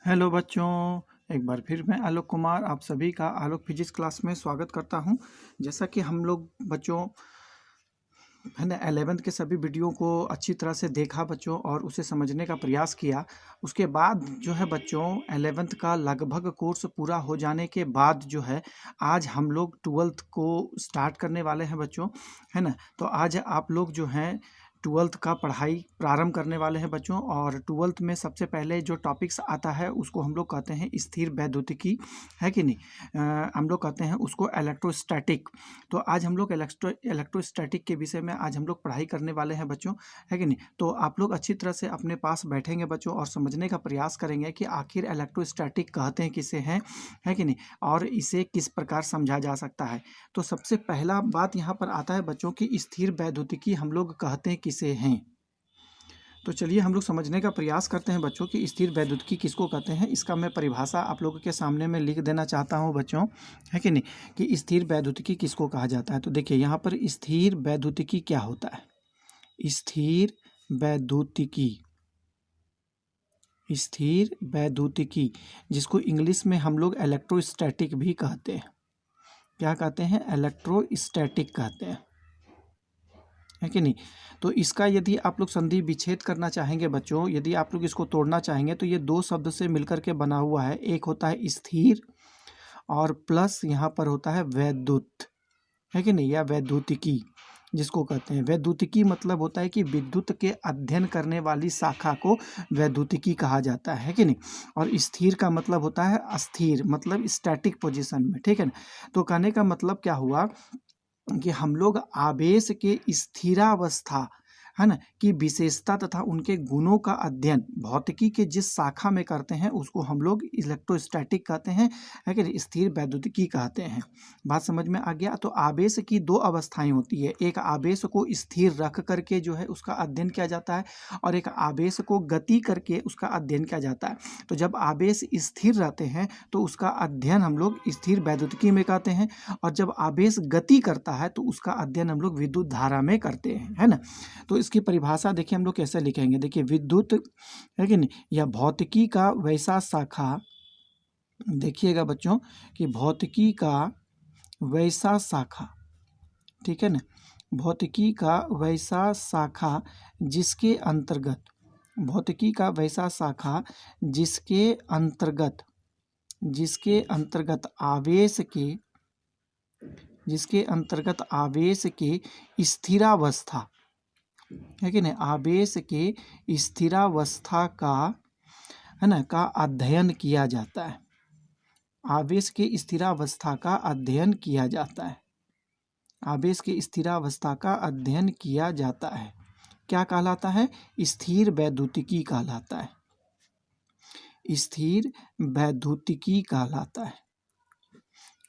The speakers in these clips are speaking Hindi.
हेलो बच्चों, एक बार फिर मैं आलोक कुमार आप सभी का आलोक फिजिक्स क्लास में स्वागत करता हूं। जैसा कि हम लोग बच्चों है ना 11th के सभी वीडियो को अच्छी तरह से देखा बच्चों और उसे समझने का प्रयास किया। उसके बाद जो है बच्चों 11th का लगभग कोर्स पूरा हो जाने के बाद जो है आज हम लोग 12th को स्टार्ट करने वाले हैं बच्चों, है ना। तो आज आप लोग जो हैं 12th का पढ़ाई प्रारंभ करने वाले हैं बच्चों। और 12th में सबसे पहले जो टॉपिक्स आता है उसको हम लोग कहते हैं स्थिर वैद्युतिकी, है कि नहीं। हम लोग कहते हैं उसको इलेक्ट्रोस्टैटिक। तो आज हम लोग इलेक्ट्रोस्टैटिक के विषय में आज हम लोग पढ़ाई करने वाले हैं बच्चों, है कि नहीं। तो आप लोग अच्छी तरह से अपने पास बैठेंगे बच्चों और समझने का प्रयास करेंगे कि आखिर इलेक्ट्रोस्टैटिक कहते हैं किसे हैं, है कि नहीं, और इसे किस प्रकार समझा जा सकता है। तो सबसे पहला बात यहाँ पर आता है बच्चों की स्थिर वैद्युतिकी हम लोग कहते हैं किसे हैं। तो चलिए हम लोग समझने का प्रयास करते हैं बच्चों कि स्थिर वैद्युतिकी किसको कहते हैं। इसका मैं परिभाषा आप लोगों के सामने में लिख देना चाहता हूं बच्चों, है कि नहीं, कि स्थिर वैद्युतिकी किसको कहा जाता है। तो देखिए यहाँ पर स्थिर वैद्युतिकी क्या होता है। स्थिर वैद्युतिकी, स्थिर वैद्युतिकी जिसको इंग्लिश में हम लोग इलेक्ट्रोस्टैटिक भी कहते हैं। क्या कहते हैं? इलेक्ट्रोस्टैटिक कहते हैं, है कि नहीं। तो इसका यदि आप लोग संधि विच्छेद करना चाहेंगे बच्चों, यदि आप लोग इसको तोड़ना चाहेंगे तो ये दो शब्द से मिलकर के बना हुआ है। एक होता है स्थिर और प्लस यहाँ पर होता है वैद्युत, है कि नहीं, या वैद्युतिकी जिसको कहते हैं। वैद्युतिकी मतलब होता है कि विद्युत के अध्ययन करने वाली शाखा को वैद्युतिकी कहा जाता है कि नहीं। और स्थिर का मतलब होता है अस्थिर, मतलब स्टैटिक पोजीशन में, ठीक है ना। तो कहने का मतलब क्या हुआ कि हम लोग आवेश के स्थिरावस्था, है ना, की विशेषता तथा उनके गुणों का अध्ययन भौतिकी के जिस शाखा में करते हैं उसको हम लोग इलेक्ट्रोस्टैटिक कहते हैं, है कि स्थिर वैद्युतिकी कहते हैं। बात समझ में आ गया। तो आवेश की दो अवस्थाएं होती है, एक आवेश को स्थिर रख करके जो है उसका अध्ययन किया जाता है और एक आवेश को गति करके उसका अध्ययन किया जाता है। तो जब आवेश स्थिर रहते हैं तो उसका अध्ययन हम लोग स्थिर वैद्युतिकी में कहते हैं, और जब आवेश गति करता है तो उसका अध्ययन हम लोग विद्युत धारा में करते हैं, है ना। तो इसकी परिभाषा देखिए हम लोग कैसे लिखेंगे। देखिए विद्युत, है कि नहीं, या भौतिकी का वैसा शाखा, देखिएगा बच्चों कि भौतिकी का वैसा शाखा, ठीक है ना, भौतिकी का वैसा शाखा जिसके अंतर्गत, भौतिकी का वैसा शाखा जिसके अंतर्गत, जिसके अंतर्गत आवेश के, जिसके अंतर्गत आवेश के स्थिरावस्था, है कि नहीं, आवेश के स्थिरावस्था का, है ना, का अध्ययन किया जाता है। आवेश के स्थिरावस्था का अध्ययन किया जाता है। आवेश के स्थिरावस्था का अध्ययन किया जाता है। क्या कहलाता है? स्थिर वैद्युतिकी कहलाता है। स्थिर वैद्युतिकी कहलाता है।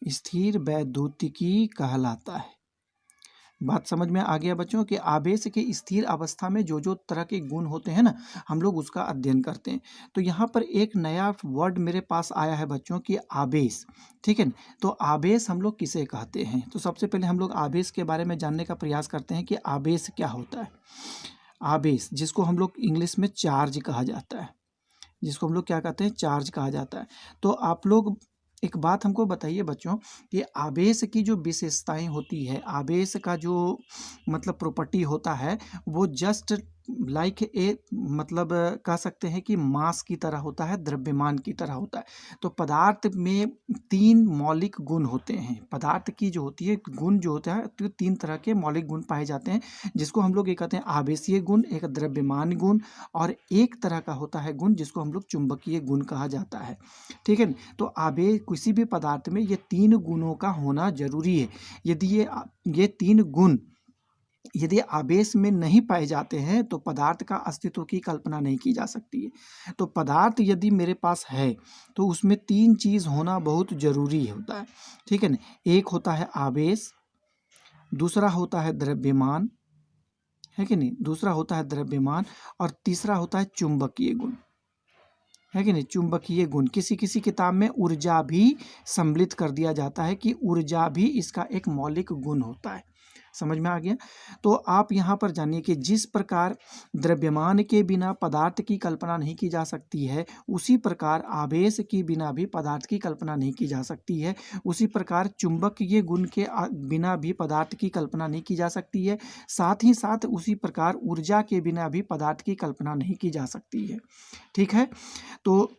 स्थिर वैद्युतिकी कहलाता है। बात समझ में आ गया बच्चों कि आवेश के स्थिर अवस्था में जो जो तरह के गुण होते हैं ना हम लोग उसका अध्ययन करते हैं। तो यहाँ पर एक नया वर्ड मेरे पास आया है बच्चों कि आवेश, ठीक है ना। तो आवेश हम लोग किसे कहते हैं? तो सबसे पहले हम लोग आवेश के बारे में जानने का प्रयास करते हैं कि आवेश क्या होता है। आवेश जिसको हम लोग इंग्लिश में चार्ज कहा जाता है, जिसको हम लोग क्या कहते हैं? चार्ज कहा जाता है। तो आप लोग एक बात हमको बताइए बच्चों कि आवेश की जो विशेषताएं होती है, आवेश का जो मतलब प्रॉपर्टी होता है वो जस्ट लाइक ए, मतलब कह सकते हैं कि मास की तरह होता है, द्रव्यमान की तरह होता है। तो पदार्थ में तीन मौलिक गुण होते हैं। पदार्थ की जो होती है गुण जो होता है तो तीन तरह के मौलिक गुण पाए जाते हैं, जिसको हम लोग ये कहते हैं आवेशीय गुण, एक द्रव्यमान गुण, और एक तरह का होता है गुण जिसको हम लोग चुंबकीय गुण कहा जाता है, ठीक है। तो आवेश किसी भी पदार्थ में ये तीन गुणों का होना जरूरी है। यदि ये तीन गुण यदि आवेश में नहीं पाए जाते हैं तो पदार्थ का अस्तित्व की कल्पना नहीं की जा सकती है। तो पदार्थ यदि मेरे पास है तो उसमें तीन चीज होना बहुत जरूरी होता है, ठीक है ना। एक होता है आवेश, दूसरा होता है द्रव्यमान, है कि नहीं, दूसरा होता है द्रव्यमान, और तीसरा होता है चुंबकीय गुण, है कि नहीं, चुंबकीय गुण। किसी किसी किताब में ऊर्जा भी सम्मिलित कर दिया जाता है कि ऊर्जा भी इसका एक मौलिक गुण होता है। समझ में आ गया। तो आप यहाँ पर जानिए कि जिस प्रकार द्रव्यमान के बिना पदार्थ की कल्पना नहीं की जा सकती है, उसी प्रकार आवेश के बिना भी पदार्थ की कल्पना नहीं की जा सकती है। उसी प्रकार चुंबकीय गुण के बिना भी पदार्थ की कल्पना नहीं की जा सकती है। साथ ही साथ उसी प्रकार ऊर्जा के बिना भी पदार्थ की कल्पना नहीं की जा सकती है। ठीक है। तो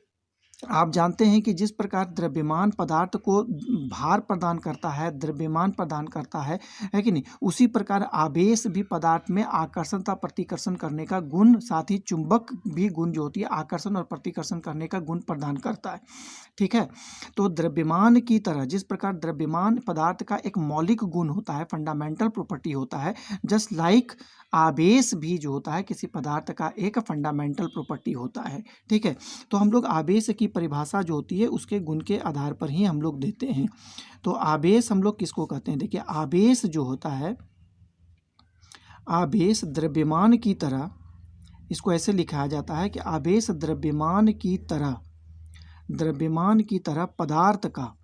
आप जानते हैं कि जिस प्रकार द्रव्यमान पदार्थ को भार प्रदान करता है, द्रव्यमान प्रदान करता है कि नहीं, उसी प्रकार आवेश भी पदार्थ में आकर्षण तथा प्रतिकर्षण करने का गुण, साथ ही चुंबक भी गुण जो होती है आकर्षण और प्रतिकर्षण करने का गुण प्रदान करता है। ठीक है। तो द्रव्यमान की तरह जिस प्रकार द्रव्यमान पदार्थ का एक मौलिक गुण होता है, फंडामेंटल प्रॉपर्टी होता है, जस्ट लाइक आवेश भी जो होता है किसी पदार्थ का एक फंडामेंटल प्रॉपर्टी होता है। ठीक है। तो हम लोग आवेश की परिभाषा जो होती है उसके गुण के आधार पर ही हम लोग देते हैं। तो आवेश हम लोग किसको कहते हैं? देखिए, आवेश जो होता है, आवेश द्रव्यमान की तरह, इसको ऐसे लिखा जाता है कि आवेश द्रव्यमान की तरह पदार्थ का,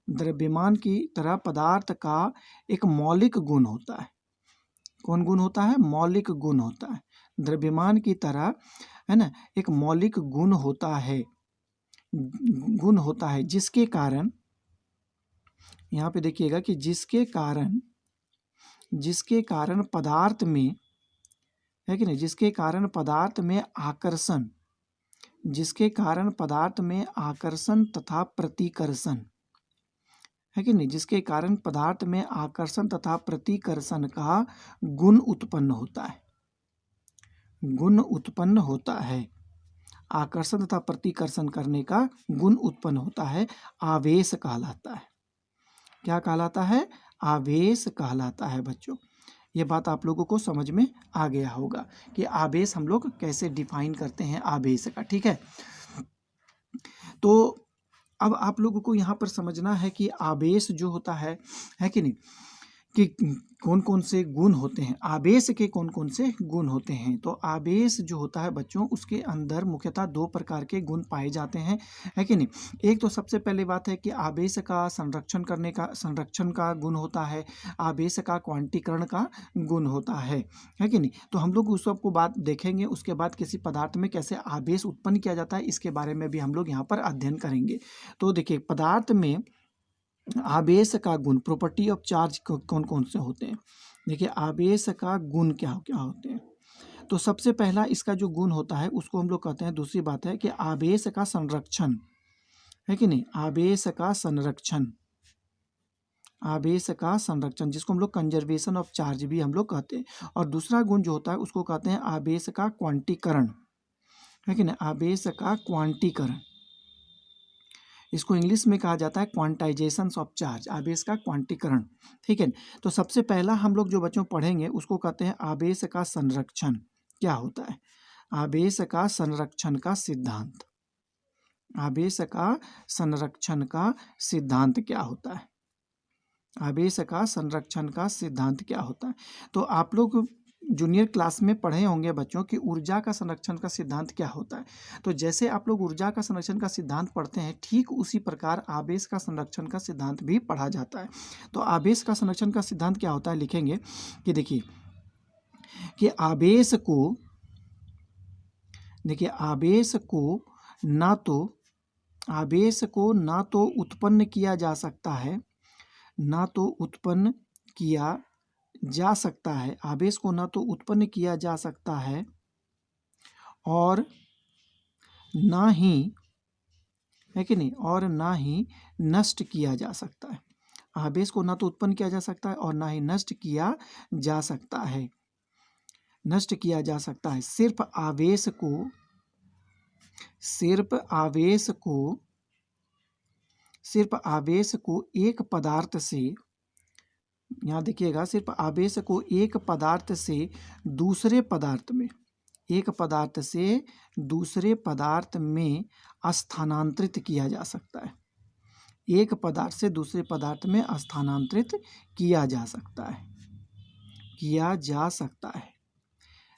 द्रव्यमान की तरह पदार्थ का एक मौलिक गुण होता है। कौन गुण होता है? मौलिक गुण होता है। द्रव्यमान की तरह, है ना, एक मौलिक गुण होता है, जिसके कारण, यहाँ पे देखिएगा कि जिसके कारण पदार्थ में, है कि नहीं, जिसके कारण पदार्थ में आकर्षण, तथा प्रतिकर्षण, है कि नहीं, जिसके कारण पदार्थ में आकर्षण तथा प्रतिकर्षण का गुण उत्पन्न होता है, आकर्षण तथा प्रतिकर्षण करने का गुण उत्पन्न होता है, आवेश कहलाता है। क्या कहलाता है? आवेश कहलाता है। बच्चों, ये बात आप लोगों को समझ में आ गया होगा कि आवेश हम लोग कैसे डिफाइन करते हैं आवेश का। ठीक है। तो अब आप लोगों को यहाँ पर समझना है कि आवेश जो होता है कि नहीं, कि कौन कौन से गुण होते हैं, आवेश के कौन कौन से गुण होते हैं। तो आवेश जो होता है बच्चों, उसके अंदर मुख्यतः दो प्रकार के गुण पाए जाते हैं, है कि नहीं। एक तो सबसे पहले बात है कि आवेश का संरक्षण का गुण होता है, आवेश का क्वांटीकरण का गुण होता है कि नहीं। तो हम लोग उस सबको बात देखेंगे। उसके बाद किसी पदार्थ में कैसे आवेश उत्पन्न किया जाता है, इसके बारे में भी हम लोग यहाँ पर अध्ययन करेंगे। तो देखिए, पदार्थ में आवेश का गुण, प्रॉपर्टी ऑफ चार्ज कौन कौन से होते हैं। देखिए, आवेश का गुण क्या क्या होते हैं। तो सबसे पहला इसका जो गुण होता है उसको हम लोग कहते हैं, दूसरी बात है कि आवेश का संरक्षण, है कि नहीं, आवेश का संरक्षण, जिसको हम लोग कंजर्वेशन ऑफ चार्ज भी हम लोग कहते हैं। और दूसरा गुण जो होता है उसको कहते हैं आवेश का क्वांटीकरण, है कि नहीं, आवेश का क्वांटीकरण। इसको इंग्लिश में कहा जाता है क्वांटाइजेशन ऑफ चार्ज, आवेश का क्वांटीकरण। ठीक है। तो सबसे पहला हम लोग जो बच्चों पढ़ेंगे उसको कहते हैं आवेश का संरक्षण। क्या होता है? आवेश का संरक्षण का सिद्धांत। आवेश का संरक्षण का सिद्धांत क्या होता है? आवेश का संरक्षण का सिद्धांत क्या होता है? तो आप लोग जूनियर क्लास में पढ़े होंगे बच्चों कि ऊर्जा का संरक्षण का सिद्धांत क्या होता है। तो जैसे आप लोग ऊर्जा का संरक्षण का सिद्धांत पढ़ते हैं, ठीक उसी प्रकार आवेश का संरक्षण का सिद्धांत भी पढ़ा जाता है। तो आवेश का संरक्षण का सिद्धांत क्या होता है, लिखेंगे कि देखिए कि आवेश को ना तो उत्पन्न किया जा सकता है, आवेश को ना तो उत्पन्न किया जा सकता है और ना ही, है कि नहीं, और ना ही नष्ट किया जा सकता है। आवेश को ना तो उत्पन्न किया जा सकता है और ना ही नष्ट किया जा सकता है। सिर्फ आवेश को एक पदार्थ से, यहाँ देखिएगा, सिर्फ आवेश को एक पदार्थ से दूसरे पदार्थ में स्थानांतरित किया जा सकता है। एक पदार्थ से दूसरे पदार्थ में स्थानांतरित किया जा सकता है।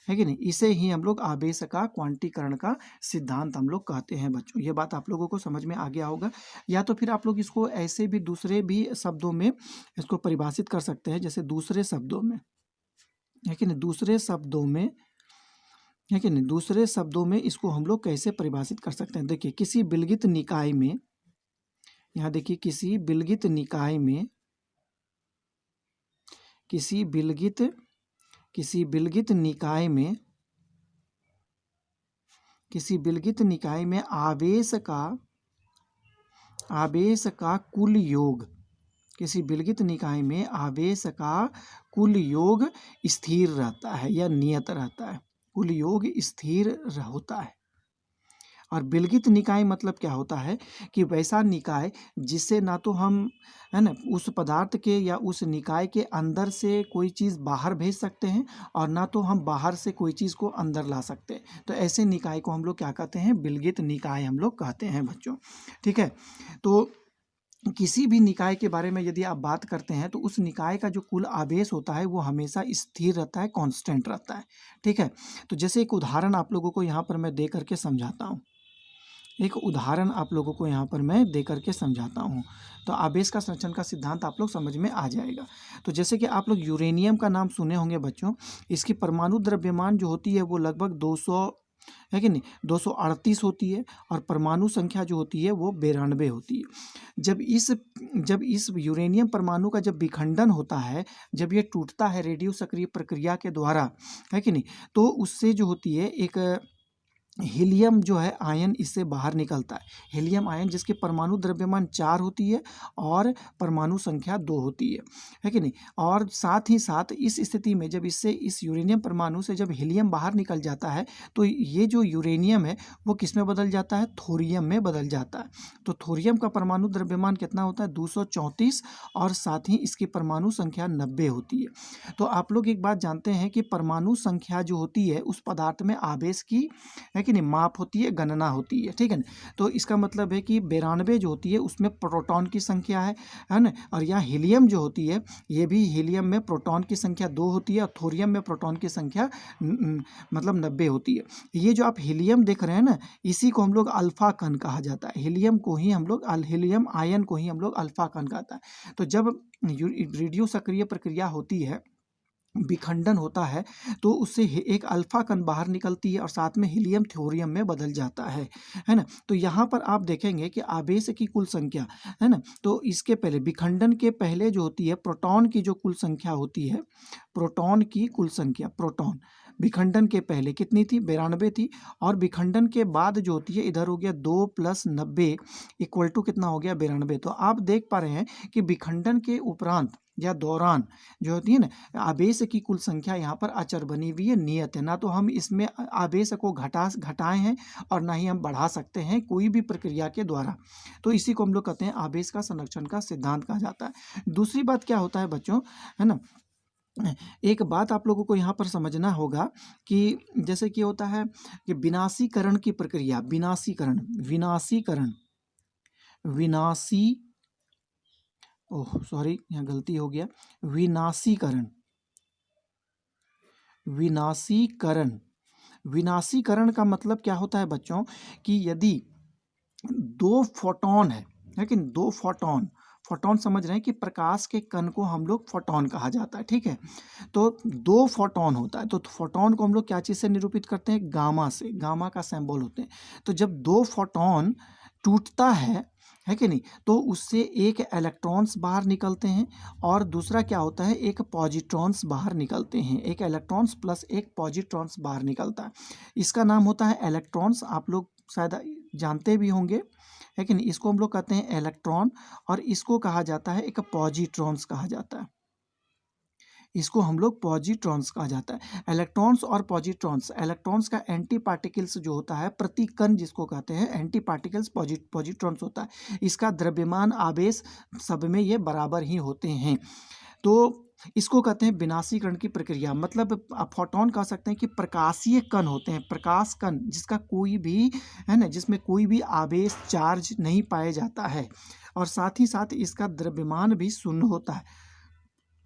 है कि नहीं। इसे ही हम लोग आवेश का क्वांटीकरण का सिद्धांत हम लोग कहते हैं बच्चों। ये बात आप लोगों को समझ में आ गया होगा। या तो फिर आप लोग इसको ऐसे भी दूसरे भी शब्दों में इसको परिभाषित कर सकते हैं, जैसे दूसरे शब्दों में, है कि नहीं, दूसरे शब्दों में, है कि नहीं, दूसरे शब्दों में इसको हम लोग कैसे परिभाषित कर सकते हैं। देखिए किसी विलगित निकाय में, यहाँ देखिए किसी विलगित निकाय में, किसी विलगित निकाय में, किसी विलगित निकाय में आवेश का कुल योग, किसी विलगित निकाय में आवेश का कुल योग स्थिर रहता है या नियत रहता है, कुल योग स्थिर होता है। और विलगित निकाय मतलब क्या होता है कि वैसा निकाय जिससे ना तो हम, है ना, उस पदार्थ के या उस निकाय के अंदर से कोई चीज़ बाहर भेज सकते हैं और ना तो हम बाहर से कोई चीज़ को अंदर ला सकते हैं। तो ऐसे निकाय को हम लोग क्या कहते हैं, विलगित निकाय हम लोग कहते हैं बच्चों। ठीक है, तो किसी भी निकाय के बारे में यदि आप बात करते हैं तो उस निकाय का जो कुल आवेश होता है वो हमेशा स्थिर रहता है, कांस्टेंट रहता है। ठीक है, तो जैसे एक उदाहरण आप लोगों को यहाँ पर मैं दे करके समझाता हूँ, एक उदाहरण आप लोगों को यहाँ पर मैं दे करके समझाता हूँ, तो आवेश का संरक्षण का सिद्धांत आप लोग समझ में आ जाएगा। तो जैसे कि आप लोग यूरेनियम का नाम सुने होंगे बच्चों, इसकी परमाणु द्रव्यमान जो होती है वो लगभग 200, है कि नहीं, 238 होती है, और परमाणु संख्या जो होती है वो 92 होती है। जब इस यूरेनियम परमाणु का जब विखंडन होता है, जब ये टूटता है रेडियो सक्रिय प्रक्रिया के द्वारा, है कि नहीं, तो उससे जो होती है एक हीलियम जो है आयन इससे बाहर निकलता है। हीलियम आयन जिसकी परमाणु द्रव्यमान 4 होती है और परमाणु संख्या 2 होती है कि नहीं। और साथ ही साथ इस स्थिति में जब इससे, इस यूरेनियम परमाणु से जब हीलियम बाहर निकल जाता है तो ये जो यूरेनियम है वो किस में बदल जाता है, थोरियम में बदल जाता है। तो थोरियम का परमाणु द्रव्यमान कितना होता है, 234, और साथ ही इसकी परमाणु संख्या 90 होती है। तो आप लोग एक बात जानते हैं कि परमाणु संख्या जो होती है उस पदार्थ में आवेश की, है कि नहीं, माप होती है, गणना होती है। ठीक है ना, तो इसका मतलब है कि 92 जो होती है उसमें प्रोटॉन की संख्या है ना, और यहाँ हीलियम जो होती है ये भी हीलियम में प्रोटॉन की संख्या 2 होती है और थोरियम में प्रोटॉन की संख्या मतलब 90 होती है। ये जो आप हीलियम देख रहे हैं ना, इसी को हम लोग अल्फा कण कहा जाता है। हीलियम को ही हम लोग, हीलियम आयन को ही हम लोग अल्फा कण कहता है। तो जब रेडियो सक्रिय प्रक्रिया होती है, विखंडन होता है, तो उससे एक अल्फा कण बाहर निकलती है और साथ में हीलियम थोरियम में बदल जाता है ना। तो यहाँ पर आप देखेंगे कि आवेश की कुल संख्या, है ना, तो इसके पहले, विखंडन के पहले जो होती है प्रोटॉन की जो कुल संख्या होती है, प्रोटॉन की कुल संख्या, प्रोटॉन विखंडन के पहले कितनी थी, 92 थी, और विखंडन के बाद जो होती है इधर हो गया 2 + 90 इक्वल टू कितना हो गया, 92। तो आप देख पा रहे हैं कि विखंडन के उपरांत या दौरान जो होती है ना, आवेश की कुल संख्या यहाँ पर अचर बनी हुई है, नियत है। ना तो हम इसमें आवेश को घटाए हैं और ना ही हम बढ़ा सकते हैं कोई भी प्रक्रिया के द्वारा। तो इसी को हम लोग कहते हैं आवेश का संरक्षण का सिद्धांत कहा जाता है। दूसरी बात क्या होता है बच्चों, है ना, एक बात आप लोगों को यहाँ पर समझना होगा कि जैसे कि होता है कि विनाशीकरण की प्रक्रिया, यहाँ गलती हो गया, विनाशीकरण का मतलब क्या होता है बच्चों कि यदि 2 फोटॉन है कि 2 फोटॉन समझ रहे हैं कि प्रकाश के कण को हम लोग फोटॉन कहा जाता है। ठीक है, तो 2 फोटॉन होता है, तो फोटॉन को हम लोग क्या चीज़ से निरूपित करते हैं, गामा से, गामा का सिंबल होते हैं। तो जब 2 फोटॉन टूटता है कि नहीं, तो उससे एक इलेक्ट्रॉन्स बाहर निकलते हैं और दूसरा क्या होता है, एक पॉजिट्रॉन्स बाहर निकलते हैं, एक इलेक्ट्रॉन्स प्लस एक पॉजिट्रॉन्स बाहर निकलता है। इसका नाम होता है इलेक्ट्रॉन्स, आप लोग शायद जानते भी होंगे, है कि नहीं। इसको हम लोग कहते हैं इलेक्ट्रॉन, और इसको कहा जाता है एक पॉजिट्रॉन्स कहा जाता है, इसको हम लोग पॉजिट्रॉन्स कहा जाता है। इलेक्ट्रॉन्स और पॉजिट्रॉन्स, इलेक्ट्रॉन्स का एंटी पार्टिकल्स जो होता है, प्रतिकण जिसको कहते हैं, एंटी पार्टिकल्स पॉजिट्रॉन्स होता है। इसका द्रव्यमान आवेश सब में ये बराबर ही होते हैं। तो इसको कहते हैं विनाशीकरण की प्रक्रिया। मतलब आप फोटॉन कह सकते हैं कि प्रकाशीय कण होते हैं, प्रकाश कण जिसका कोई भी, है ना, जिसमें कोई भी आवेश चार्ज नहीं पाया जाता है, और साथ ही साथ इसका द्रव्यमान भी शून्य होता है।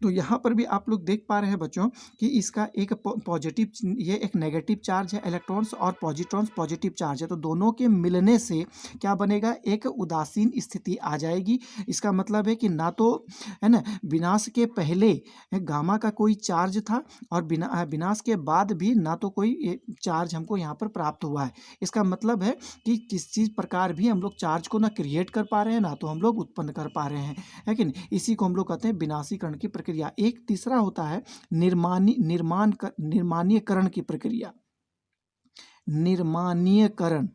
तो यहाँ पर भी आप लोग देख पा रहे हैं बच्चों कि इसका एक पॉजिटिव, ये एक नेगेटिव चार्ज है इलेक्ट्रॉन्स, और पॉजिट्रॉन्स पॉजिटिव चार्ज है। तो दोनों के मिलने से क्या बनेगा, एक उदासीन स्थिति आ जाएगी। इसका मतलब है कि ना तो, है ना, विनाश के पहले गामा का कोई चार्ज था, और विनाश के बाद भी ना तो कोई चार्ज हमको यहाँ पर प्राप्त हुआ है। इसका मतलब है कि किसी प्रकार भी हम लोग चार्ज को ना क्रिएट कर पा रहे हैं, ना तो हम लोग उत्पन्न कर पा रहे हैं, है कि नहीं। इसी को हम लोग कहते हैं विनाशीकरण की प्रक्रिया। एक तीसरा होता है निर्माणीयकरण की प्रक्रिया। निर्माणीयकरण,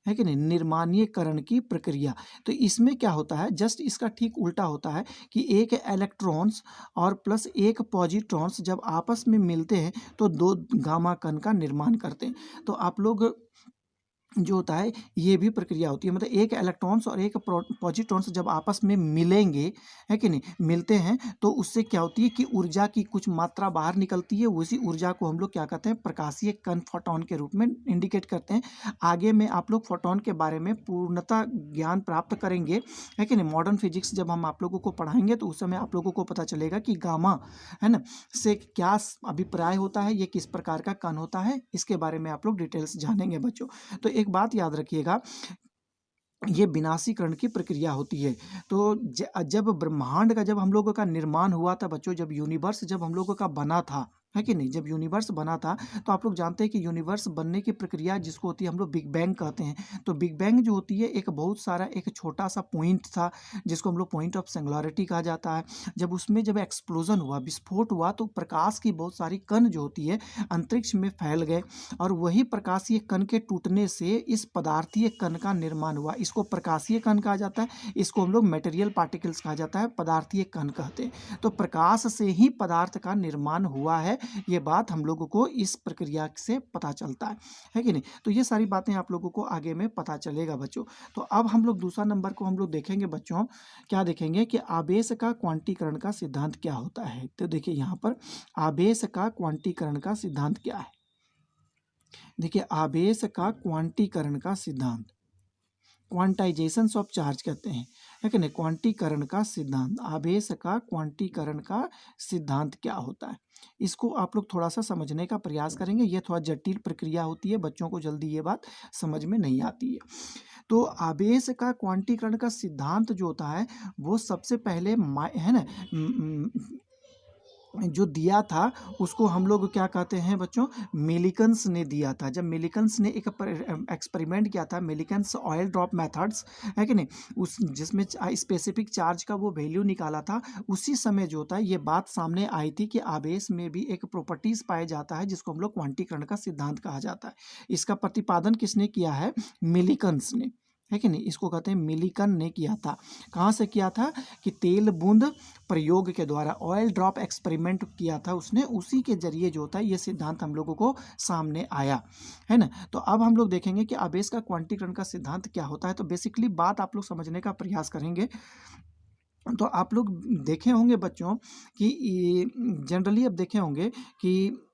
है कि नहीं, निर्माणीयकरण की प्रक्रिया। तो इसमें क्या होता है, जस्ट इसका ठीक उल्टा होता है कि एक इलेक्ट्रॉन्स और प्लस एक पॉजिट्रॉन्स जब आपस में मिलते हैं तो दो गामा कण का निर्माण करते हैं। तो आप लोग जो होता है ये भी प्रक्रिया होती है, मतलब एक इलेक्ट्रॉन्स और एक पॉजिट्रॉन्स जब आपस में मिलेंगे, है कि नहीं, मिलते हैं, तो उससे क्या होती है कि ऊर्जा की कुछ मात्रा बाहर निकलती है। उसी ऊर्जा को हम लोग क्या कहते हैं, प्रकाशीय कण, फोटॉन के रूप में इंडिकेट करते हैं। आगे में आप लोग फोटॉन के बारे में पूर्णतः ज्ञान प्राप्त करेंगे, है कि नहीं। मॉडर्न फिजिक्स जब हम आप लोगों को पढ़ाएंगे तो उस समय आप लोगों को पता चलेगा कि गामा, है ना, से क्या अभिप्राय होता है, ये किस प्रकार का कण होता है, इसके बारे में आप लोग डिटेल्स जानेंगे बच्चों। तो एक बात याद रखिएगा, ये विनाशीकरण की प्रक्रिया होती है। तो जब ब्रह्मांड का, जब हम लोगों का निर्माण हुआ था बच्चों, जब यूनिवर्स जब हम लोगों का बना था, है कि नहीं, जब यूनिवर्स बना था, तो आप लोग जानते हैं कि यूनिवर्स बनने की प्रक्रिया जिसको होती है हम लोग बिग बैंग कहते हैं। तो बिग बैंग जो होती है एक बहुत सारा एक छोटा सा पॉइंट था जिसको हम लोग पॉइंट ऑफ सिंगुलैरिटी कहा जाता है। जब उसमें जब एक्सप्लोजन हुआ, विस्फोट हुआ, तो प्रकाश की बहुत सारी कण जो होती है अंतरिक्ष में फैल गए, और वही प्रकाशीय कण के टूटने से इस पदार्थीय कण का निर्माण हुआ। इसको प्रकाशीय कण कहा जाता है, इसको हम लोग मटेरियल पार्टिकल्स कहा जाता है, पदार्थीय कण कहते हैं। तो प्रकाश से ही पदार्थ का निर्माण हुआ है, ये बात हम लोगों को इस प्रक्रिया से पता चलता है कि नहीं। तो ये सारी बातें आप लोगों को आगे में पता चलेगा बच्चों। तो अब हम लोग दूसरा नंबर को हम लोग देखेंगे बच्चों, क्या देखेंगे कि आवेश का क्वांटीकरण का सिद्धांत क्या होता है। तो देखिए यहाँ पर आवेश का क्वांटीकरण का सिद्धांत क्या है। देखिए आवेश का क्वांटीकरण का सिद्धांत, क्वांटाइजेशन ऑफ चार्ज कहते हैं, है कि नहीं। क्वांटीकरण का सिद्धांत, आवेश का क्वांटीकरण का सिद्धांत क्या होता है, इसको आप लोग थोड़ा सा समझने का प्रयास करेंगे। ये थोड़ा जटिल प्रक्रिया होती है, बच्चों को जल्दी ये बात समझ में नहीं आती है। तो आवेश का क्वांटीकरण का सिद्धांत जो होता है वो सबसे पहले है ना, जो दिया था उसको हम लोग क्या कहते हैं बच्चों, मिलिकन्स ने दिया था। जब मिलिकन्स ने एक एक्सपेरिमेंट किया था, मिलिकन्स ऑयल ड्रॉप मेथड्स, है कि नहीं, उस जिसमें स्पेसिफिक चार्ज का वो वैल्यू निकाला था, उसी समय जो होता है ये बात सामने आई थी कि आवेश में भी एक प्रॉपर्टीज पाया जाता है जिसको हम लोग क्वांटीकरण का सिद्धांत कहा जाता है। इसका प्रतिपादन किसने किया है, मिलिकन्स ने, है कि नहीं। इसको कहते हैं मिलिकन ने किया था। कहाँ से किया था कि तेल बूंद प्रयोग के द्वारा, ऑयल ड्रॉप एक्सपेरिमेंट किया था उसने, उसी के जरिए जो होता है ये सिद्धांत हम लोगों को सामने आया, है ना। तो अब हम लोग देखेंगे कि आवेश का क्वांटीकरण का सिद्धांत क्या होता है। तो बेसिकली बात आप लोग समझने का प्रयास करेंगे। तो आप लोग देखे होंगे बच्चों कि जनरली अब देखे होंगे कि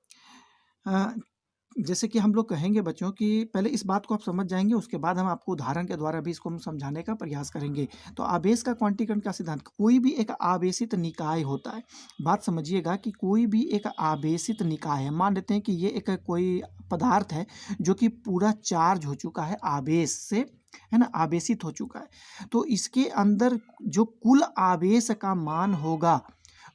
जैसे कि हम लोग कहेंगे बच्चों कि पहले इस बात को आप समझ जाएंगे, उसके बाद हम आपको उदाहरण के द्वारा भी इसको हम समझाने का प्रयास करेंगे। तो आवेश का क्वांटीकरण का सिद्धांत, कोई भी एक आवेशित निकाय होता है, बात समझिएगा कि कोई भी एक आवेशित निकाय है। मान लेते हैं कि ये एक कोई पदार्थ है जो कि पूरा चार्ज हो चुका है आवेश से, है ना, आवेशित हो चुका है। तो इसके अंदर जो कुल आवेश का मान होगा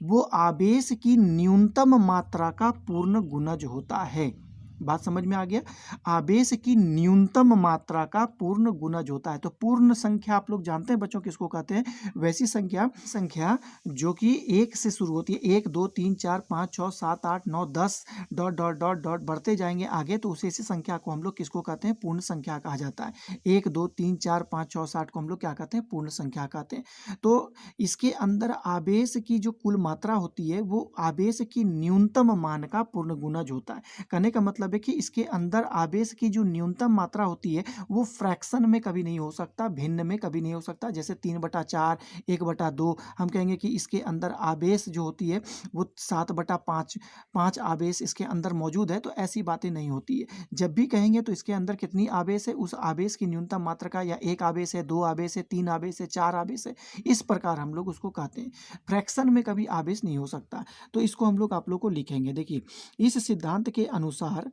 वो आवेश की न्यूनतम मात्रा का पूर्ण गुणज होता है। बात समझ में आ गया, आवेश की न्यूनतम मात्रा का पूर्ण गुणज होता है। तो पूर्ण संख्या आप लोग जानते हैं बच्चों किसको कहते हैं, वैसी संख्या जो कि 1 से शुरू होती है, 1 2 3 4 5 6 7 8 9 10 डॉट डॉट डॉट डॉट बढ़ते जाएंगे आगे, तो उसी ऐसी संख्या को हम लोग किसको कहते हैं, पूर्ण संख्या कहा जाता है। 1 2 3 4 5 6 7 को हम लोग क्या कहते हैं, पूर्ण संख्या कहते हैं। तो इसके अंदर आवेश की जो कुल मात्रा होती है वो आवेश की न्यूनतम मान का पूर्ण गुणज होता है। कहने का मतलब मतलब है कि इसके अंदर आवेश की जो न्यूनतम मात्रा होती है वो फ्रैक्शन में कभी नहीं हो सकता, भिन्न में कभी नहीं हो सकता। जैसे 3/4, 1/2 हम कहेंगे कि इसके अंदर आवेश जो होती है वो 7/5, 5 आवेश इसके अंदर मौजूद है, तो ऐसी बातें नहीं होती है। जब भी कहेंगे तो इसके अंदर कितनी आवेश है, उस आवेश की न्यूनतम मात्रा का, या 1 आवेश है, 2 आवेश है, 3 आवेश है, 4 आवेश है, इस प्रकार हम लोग उसको कहते हैं। फ्रैक्शन में कभी आवेश नहीं हो सकता। तो इसको हम लोग आप लोग को लिखेंगे। देखिए इस सिद्धांत के अनुसार,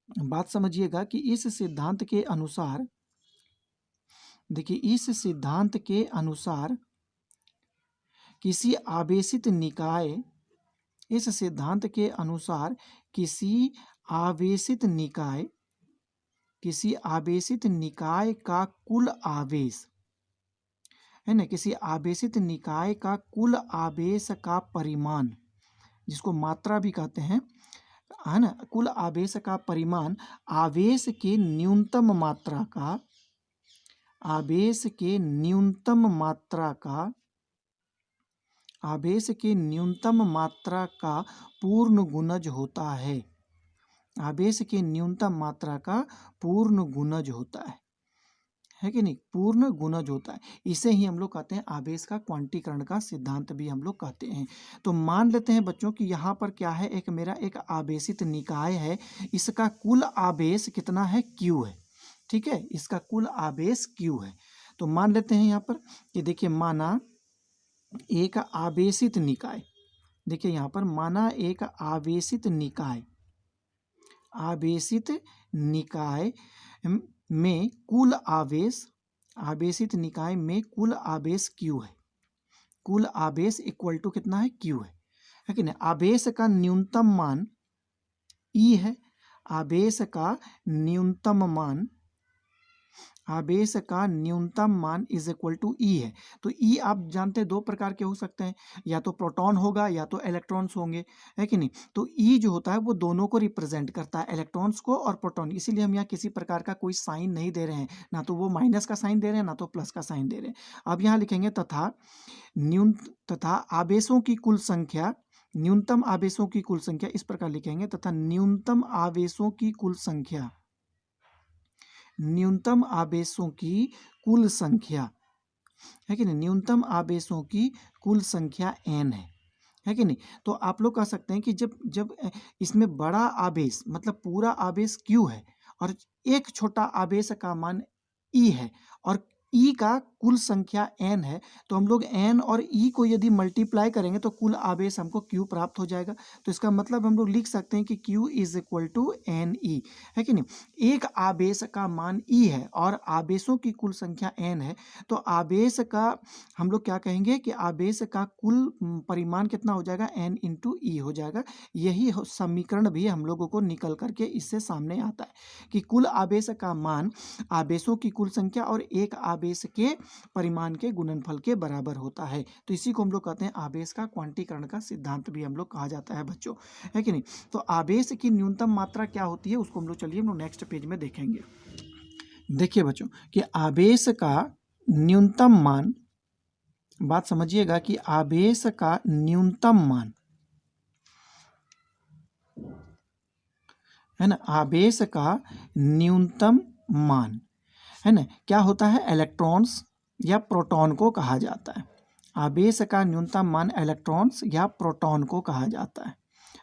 बात समझिएगा कि इस सिद्धांत के अनुसार, देखिए इस सिद्धांत के अनुसार किसी आवेशित निकाय, इस सिद्धांत के अनुसार किसी आवेशित निकाय, किसी आवेशित निकाय का कुल आवेश है ना, किसी आवेशित निकाय का कुल आवेश का परिमाण, जिसको मात्रा भी कहते हैं, है ना, कुल आवेश का परिमाण आवेश के न्यूनतम मात्रा का, आवेश के न्यूनतम मात्रा का, आवेश के न्यूनतम मात्रा का पूर्ण गुणज होता है। आवेश के न्यूनतम मात्रा का पूर्ण गुणज होता है कि नहीं, पूर्ण गुणज होता है। इसे ही हम लोग कहते हैं आवेश का क्वांटीकरण का सिद्धांत भी हम लोग कहते हैं। तो मान लेते हैं बच्चों कि यहाँ पर क्या है, एक मेरा एक आवेशित निकाय है, इसका कुल आवेश कितना है, Q है, ठीक है, इसका कुल आवेश Q है। तो मान लेते हैं यहाँ पर कि देखिए माना एक आवेशित निकाय, देखिए यहाँ पर माना एक आवेशित निकाय, आवेशित निकाय में कुल आवेश, आवेशित निकाय में कुल आवेश Q है, कुल आवेश इक्वल टू कितना है, Q है कि नहीं। आवेश का न्यूनतम मान E है, आवेश का न्यूनतम मान, आवेश का न्यूनतम मान इज इक्वल टू E है। तो E आप जानते हैं दो प्रकार के हो सकते हैं, या तो प्रोटॉन होगा या तो इलेक्ट्रॉन्स होंगे, है कि नहीं। तो E जो होता है वो दोनों को रिप्रेजेंट करता है, इलेक्ट्रॉन्स को और प्रोटॉन। इसीलिए हम यहाँ किसी प्रकार का कोई साइन नहीं दे रहे हैं, ना तो वो माइनस का साइन दे रहे हैं, ना तो प्लस का साइन दे रहे हैं। अब यहाँ लिखेंगे तथा आवेशों की कुल संख्या, न्यूनतम आवेशों की कुल संख्या, इस प्रकार लिखेंगे, तथा न्यूनतम आवेशों की कुल संख्या, न्यूनतम आवेशों की कुल संख्या, है कि नहीं, न्यूनतम आवेशों की कुल संख्या n है कि नहीं। तो आप लोग कह सकते हैं कि जब इसमें बड़ा आवेश मतलब पूरा आवेश Q है और एक छोटा आवेश का मान E है और E का कुल संख्या n है, तो हम लोग n और E को यदि मल्टीप्लाई करेंगे तो कुल आवेश हमको Q प्राप्त हो जाएगा। तो इसका मतलब हम लोग लिख सकते हैं कि Q is equal to NE, है कि नहीं। एक आवेश का मान E है और आवेशों की कुल संख्या n है, तो आवेश का हम लोग क्या कहेंगे कि आवेश का कुल परिमाण कितना हो जाएगा, n इंटू E हो जाएगा। यही समीकरण भी हम लोगों को निकल करके इससे सामने आता है कि कुल आवेश का मान आवेशों की कुल संख्या और एक आवेश के परिमाण के गुणनफल के बराबर होता है। तो इसी को हम लोग कहते हैं आवेश का क्वांटीकरण का सिद्धांत भी हम लोग कहा जाता है बच्चों, है कि नहीं। तो आवेश की न्यूनतम मात्रा क्या होती है उसको हम लोग चलिए हम लोग नेक्स्ट पेज में देखेंगे। देखिए बच्चों कि आवेश का न्यूनतम मान, बात समझिएगा कि आवेश का न्यूनतम मान, है ना, आवेश का न्यूनतम मान, है ना, क्या होता है, इलेक्ट्रॉन्स या प्रोटॉन को कहा जाता है। आवेश का न्यूनतम मान इलेक्ट्रॉन्स या प्रोटॉन को कहा जाता है,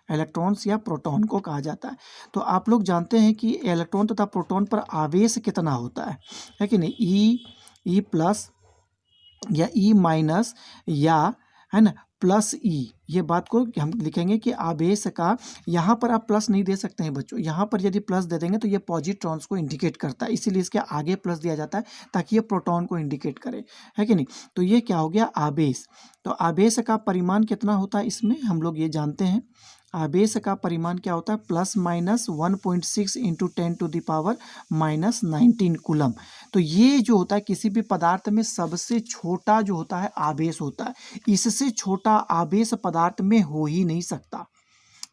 इलेक्ट्रॉन्स या प्रोटॉन को कहा जाता है। तो आप लोग जानते हैं कि इलेक्ट्रॉन तथा प्रोटॉन पर आवेश कितना होता है कि नहीं, ई प्लस या ई माइनस या, है ना, प्लस ई। ये बात को हम लिखेंगे कि आवेश का, यहाँ पर आप प्लस नहीं दे सकते हैं बच्चों, यहाँ पर यदि प्लस दे देंगे तो ये पॉजिट्रॉन्स को इंडिकेट करता है, इसीलिए इसके आगे प्लस दिया जाता है ताकि ये प्रोटॉन को इंडिकेट करे, है कि नहीं। तो ये क्या हो गया, आवेश। तो आवेश का परिमाण कितना होता है, इसमें हम लोग ये जानते हैं, आवेश का परिमाण क्या होता है, प्लस माइनस 1.6 इंटू 10⁻⁻19 कूलम। तो ये जो होता है किसी भी पदार्थ में सबसे छोटा जो होता है आवेश होता है, इससे छोटा आवेश पदार्थ में हो ही नहीं सकता।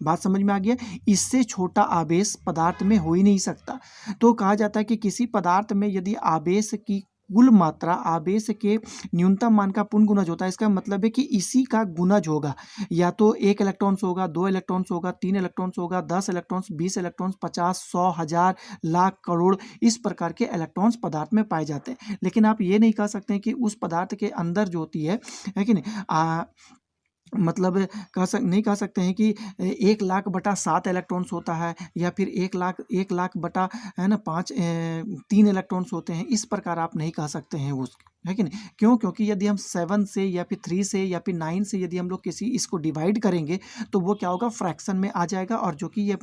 बात समझ में आ गया, इससे छोटा आवेश पदार्थ में हो ही नहीं सकता। तो कहा जाता है कि किसी पदार्थ में यदि आवेश की कुल मात्रा आवेश के न्यूनतम मान का पूर्ण गुणज होता है। इसका मतलब है कि इसी का गुणज होगा, या तो 1 इलेक्ट्रॉन्स होगा, 2 इलेक्ट्रॉन्स होगा, 3 इलेक्ट्रॉन्स होगा, 10 इलेक्ट्रॉन्स, 20 इलेक्ट्रॉन्स, 50, 100, 1000, लाख, करोड़, इस प्रकार के इलेक्ट्रॉन्स पदार्थ में पाए जाते हैं। लेकिन आप ये नहीं कह सकते हैं कि उस पदार्थ के अंदर जो होती है कि नहीं, मतलब नहीं कह सकते हैं कि 1,00,000/7 इलेक्ट्रॉन्स होता है, या फिर 1,00,000 बटा, है ना, 3 इलेक्ट्रॉन्स होते हैं। इस प्रकार आप नहीं कह सकते हैं उस, है कि नहीं। क्यों? क्योंकि यदि हम 7 से या फिर 3 से या फिर 9 से यदि हम लोग किसी इसको डिवाइड करेंगे तो वो क्या होगा, फ्रैक्शन में आ जाएगा, और जो कि ये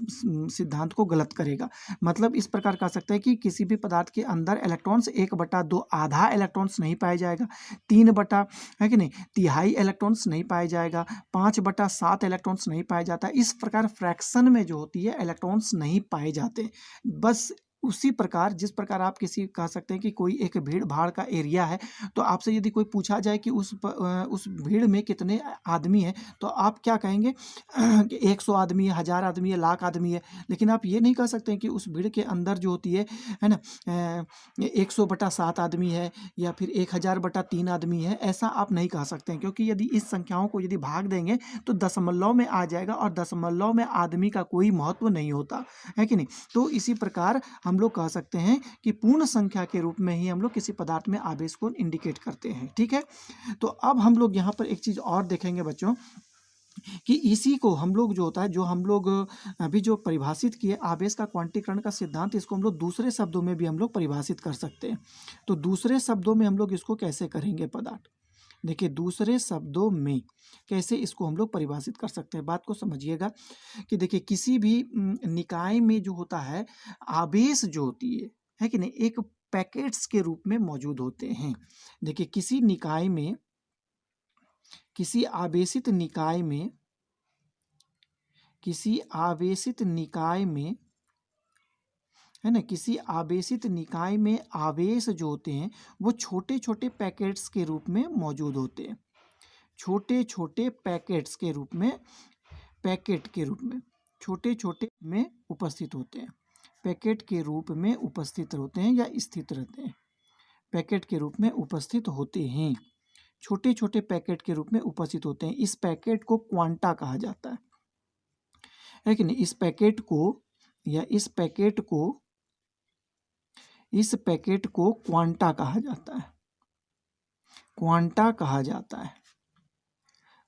सिद्धांत को गलत करेगा। मतलब इस प्रकार कह सकते हैं कि किसी भी पदार्थ के अंदर इलेक्ट्रॉन्स 1/2 आधा इलेक्ट्रॉन्स नहीं पाया जाएगा, 3 बटा, है कि नहीं, तिहाई इलेक्ट्रॉन्स नहीं पाया जाएगा, 5/7 इलेक्ट्रॉन्स नहीं पाया जाता। इस प्रकार फ्रैक्शन में जो होती है इलेक्ट्रॉन्स नहीं पाए जाते। बस उसी प्रकार जिस प्रकार आप किसी कह सकते हैं कि कोई एक भीड़ भाड़ का एरिया है, तो आपसे यदि कोई पूछा जाए कि उस भीड़ में कितने आदमी हैं, तो आप क्या कहेंगे कि 100 आदमी है, 1000 आदमी है, लाख आदमी है। लेकिन आप ये नहीं कह सकते हैं कि उस भीड़ के अंदर जो होती है ना, 100/7 आदमी है, या फिर 1000/3 आदमी है। ऐसा आप नहीं कह सकते हैं, क्योंकि यदि इस संख्याओं को यदि भाग देंगे तो दशमलव में आ जाएगा, और दशमलव में आदमी का कोई महत्व नहीं होता, है कि नहीं। तो इसी प्रकार हम लोग कह सकते हैं कि पूर्ण संख्या के रूप में ही हम लोग किसी पदार्थ में आवेश को इंडिकेट करते हैं। ठीक है, तो अब हम लोग यहाँ पर एक चीज़ और देखेंगे बच्चों, कि इसी को हम लोग जो होता है, जो हम लोग अभी जो परिभाषित किए आवेश का क्वांटीकरण का सिद्धांत, इसको हम लोग दूसरे शब्दों में भी हम लोग परिभाषित कर सकते हैं। तो दूसरे शब्दों में हम लोग इसको कैसे करेंगे पदार्थ, देखिए दूसरे शब्दों में कैसे इसको हम लोग परिभाषित कर सकते हैं। बात को समझिएगा कि देखिए किसी भी निकाय में जो होता है आवेश जो होती है कि नहीं, एक पैकेट्स के रूप में मौजूद होते हैं। देखिए किसी निकाय में, किसी आवेशित निकाय में, किसी आवेशित निकाय में, है ना, किसी आवेशित निकाय में आवेश जो होते हैं वो छोटे छोटे पैकेट्स के रूप में मौजूद होते हैं। छोटे छोटे पैकेट्स के रूप में, पैकेट के रूप में, छोटे छोटे में उपस्थित होते हैं, पैकेट के रूप में उपस्थित होते हैं या स्थित रहते हैं, पैकेट के रूप में उपस्थित होते हैं, छोटे छोटे पैकेट के रूप में उपस्थित होते हैं। इस पैकेट को क्वांटा कहा जाता है कि नहीं। इस पैकेट को, या इस पैकेट को क्वांटा कहा जाता है, क्वांटा कहा जाता है।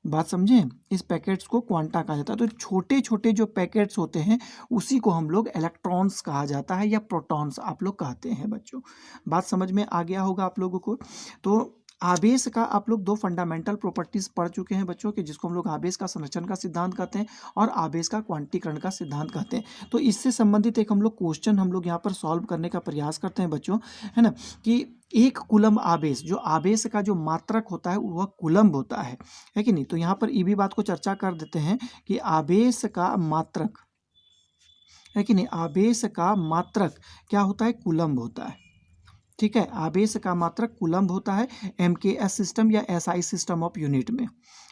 बात समझें, इस पैकेट्स को क्वांटा कहा जाता है। तो छोटे छोटे जो पैकेट्स होते हैं उसी को हम लोग इलेक्ट्रॉन्स कहा जाता है, या प्रोटॉन्स आप लोग कहते हैं बच्चों। बात समझ में आ गया होगा आप लोगों को। तो आवेश का आप लोग 2 फंडामेंटल प्रॉपर्टीज पढ़ चुके हैं बच्चों के, जिसको हम लोग आवेश का संरक्षण का सिद्धांत कहते हैं और आवेश का क्वांटीकरण का सिद्धांत कहते हैं। तो इससे संबंधित एक हम लोग क्वेश्चन हम लोग यहाँ पर सॉल्व करने का प्रयास करते हैं बच्चों, है ना, कि 1 कूलम्ब आवेश, जो आवेश का जो मात्रक होता है वह कूलम्ब होता है कि नहीं। तो यहाँ पर ये भी बात को चर्चा कर देते हैं कि आवेश का मात्रक, है कि नहीं, आवेश का मात्रक क्या होता है, कूलम्ब होता है। ठीक है, आवेश का मात्रक कूलम्ब होता है MKS सिस्टम या SI सिस्टम ऑफ यूनिट में,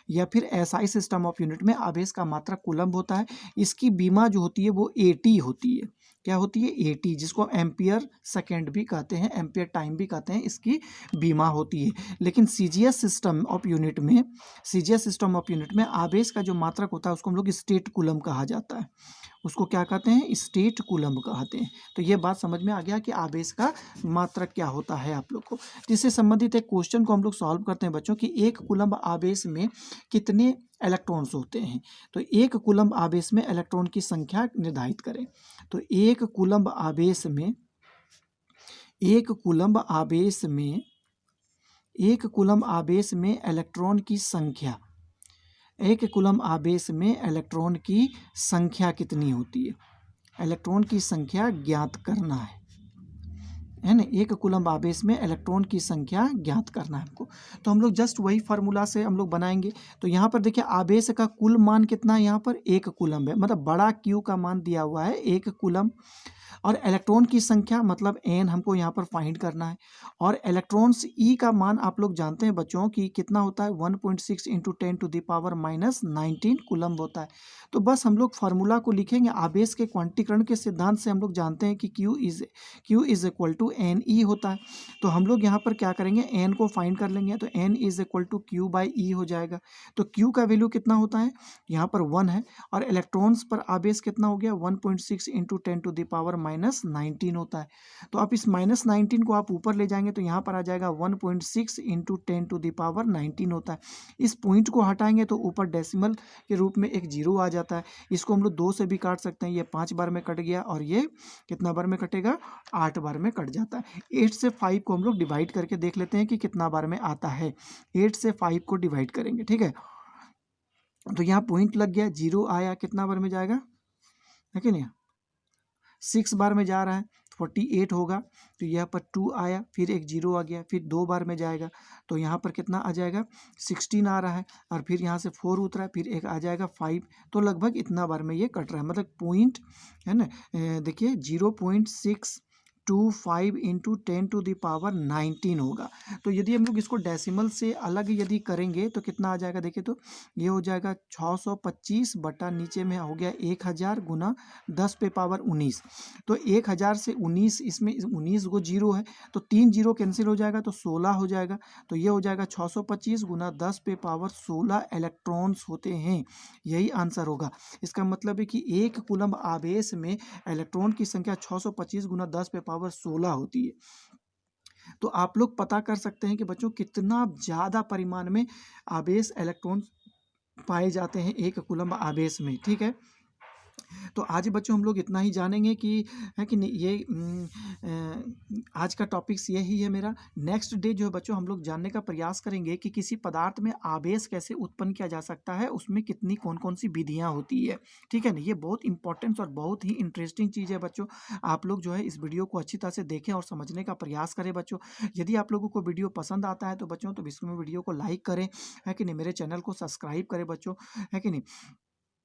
या फिर SI सिस्टम ऑफ यूनिट में आवेश का मात्रक कूलम्ब होता है। इसकी बीमा जो होती है वो AT होती है। क्या होती है, AT, जिसको एम्पियर सेकेंड भी कहते हैं, एम्पियर टाइम भी कहते हैं, इसकी बीमा होती है। लेकिन CGS सिस्टम ऑफ यूनिट में, CGS सिस्टम ऑफ यूनिट में आवेश का जो मात्रक होता है उसको हम लोग स्टेट कूलम्ब कहा जाता है। उसको क्या कहते हैं, स्टेट कूलम्ब कहते हैं। तो ये बात समझ में आ गया कि आवेश का मात्रक क्या होता है आप लोग को। इससे संबंधित एक क्वेश्चन को हम लोग सॉल्व करते हैं बच्चों, कि 1 कूलम्ब आवेश में कितने इलेक्ट्रॉन्स होते हैं। तो 1 कूलम्ब आवेश में इलेक्ट्रॉन की संख्या निर्धारित करें। तो 1 कूलम्ब आवेश में, 1 कूलम्ब आवेश में, 1 कूलम्ब आवेश में इलेक्ट्रॉन की संख्या, 1 कूलम्ब आवेश में इलेक्ट्रॉन की संख्या कितनी होती है, इलेक्ट्रॉन की संख्या ज्ञात करना है ना। 1 कूलम्ब आवेश में इलेक्ट्रॉन की संख्या ज्ञात करना है हमको। तो हम लोग जस्ट वही फार्मूला से हम लोग बनाएंगे। तो यहाँ पर देखिए आवेश का कुल मान कितना है, यहाँ पर 1 कूलम्ब है, मतलब बड़ा Q का मान दिया हुआ है 1 कूलम्ब, और इलेक्ट्रॉन की संख्या मतलब n हमको यहाँ पर फाइंड करना है। और इलेक्ट्रॉन्स E का मान आप लोग जानते हैं बच्चों की कितना होता है, 1.6 इंटू 10⁻⁻19 कूलम्ब होता है। तो बस हम लोग फार्मूला को लिखेंगे, आवेश के क्वांटीकरण के सिद्धांत से हम लोग जानते हैं कि Q is equal to N E होता है। तो हम लोग यहाँ पर क्या करेंगे, एन को फाइंड कर लेंगे, तो N is equal to Q by E हो जाएगा। तो क्यू का वैल्यू कितना होता है, यहाँ पर 1 है, और इलेक्ट्रॉन्स पर आवेश कितना हो गया, 1.6 इंटू 10⁻⁻19 होता है। तो आप इस -19 को आप ऊपर ले जाएंगे तो यहाँ पर आ जाएगा 1.6 इंटू 10⁻19 होता है। इस पॉइंट को हटाएंगे तो ऊपर डेसिमल के रूप में एक जीरो आ जाता है। इसको हम लोग 2 से भी काट सकते हैं, ये 5 बार में कट गया और ये कितना बार में कटेगा, 8 बार में कट जाता है। 8 से 5 को हम लोग डिवाइड करके देख लेते हैं कि कितना बार में आता है। 8 से 5 को डिवाइड करेंगे, ठीक है। तो यहाँ पॉइंट लग गया, जीरो आया, कितना बार में जाएगा, है कि नहीं, 6 बार में जा रहा है, 48 होगा। तो यहाँ पर 2 आया, फिर एक जीरो आ गया, फिर 2 बार में जाएगा, तो यहाँ पर कितना आ जाएगा, 16 आ रहा है, और फिर यहाँ से 4 उतरा, फिर एक आ जाएगा 5। तो लगभग इतना बार में ये कट रहा है, मतलब पॉइंट है ना, देखिए 0.625 इंटू 10⁻19 होगा। तो यदि हम लोग इसको डेसिमल से अलग यदि करेंगे तो कितना आ जाएगा, देखिए तो ये हो जाएगा 625 बटा नीचे में हो गया 1000 गुना 10⁻19। तो 1000 से 19, इसमें 19 को जीरो है तो 3 जीरो कैंसिल हो जाएगा तो 16 हो जाएगा। तो ये हो जाएगा 625 गुना 10⁻16 इलेक्ट्रॉन्स होते हैं, यही आंसर होगा। इसका मतलब है कि 1 कूलम्ब आवेश में इलेक्ट्रॉन की संख्या 625 गुना 10⁻16 होती है। तो आप लोग पता कर सकते हैं कि बच्चों कितना ज़्यादा परिमाण में आवेश इलेक्ट्रॉन पाए जाते हैं 1 कूलम्ब आवेश में, ठीक है। तो आज बच्चों हम लोग इतना ही जानेंगे कि, है कि नहीं, ये आज का टॉपिक्स यही है मेरा। नेक्स्ट डे जो है बच्चों हम लोग जानने का प्रयास करेंगे कि किसी पदार्थ में आवेश कैसे उत्पन्न किया जा सकता है, उसमें कितनी कौन कौन सी विधियाँ होती है, ठीक है ना। ये बहुत इंपॉर्टेंट और बहुत ही इंटरेस्टिंग चीज़ है बच्चों। आप लोग जो है इस वीडियो को अच्छी तरह से देखें और समझने का प्रयास करें बच्चों। यदि आप लोगों को वीडियो पसंद आता है तो बच्चों तो इसमें वीडियो को लाइक करें, है कि नहीं, मेरे चैनल को सब्सक्राइब करें बच्चों, है कि नहीं।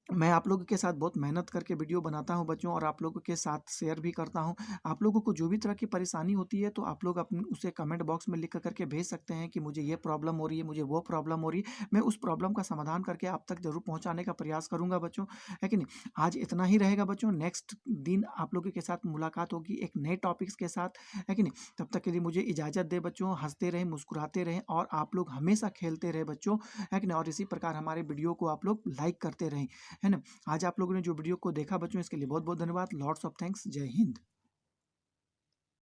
मैं आप लोगों के साथ बहुत मेहनत करके वीडियो बनाता हूं बच्चों, और आप लोगों के साथ शेयर भी करता हूं। आप लोगों को जो भी तरह की परेशानी होती है तो आप लोग अपने उसे कमेंट बॉक्स में लिख करके भेज सकते हैं कि मुझे ये प्रॉब्लम हो रही है, मुझे वो प्रॉब्लम हो रही है। मैं उस प्रॉब्लम का समाधान करके आप तक जरूर पहुंचाने का प्रयास करूंगा बच्चों, है कि नहीं। आज इतना ही रहेगा बच्चों, नेक्स्ट दिन आप लोगों के साथ मुलाकात होगी एक नए टॉपिक्स के साथ, है कि नहीं। तब तक के लिए मुझे इजाज़त दे बच्चों। हंसते रहें, मुस्कुराते रहें, और आप लोग हमेशा खेलते रहे बच्चों, है कि नहीं। और इसी प्रकार हमारे वीडियो को आप लोग लाइक करते रहें, है ना। आज आप लोगों ने जो वीडियो को देखा बच्चों, इसके लिए बहुत बहुत धन्यवाद। Lots of thanks. जय हिंद।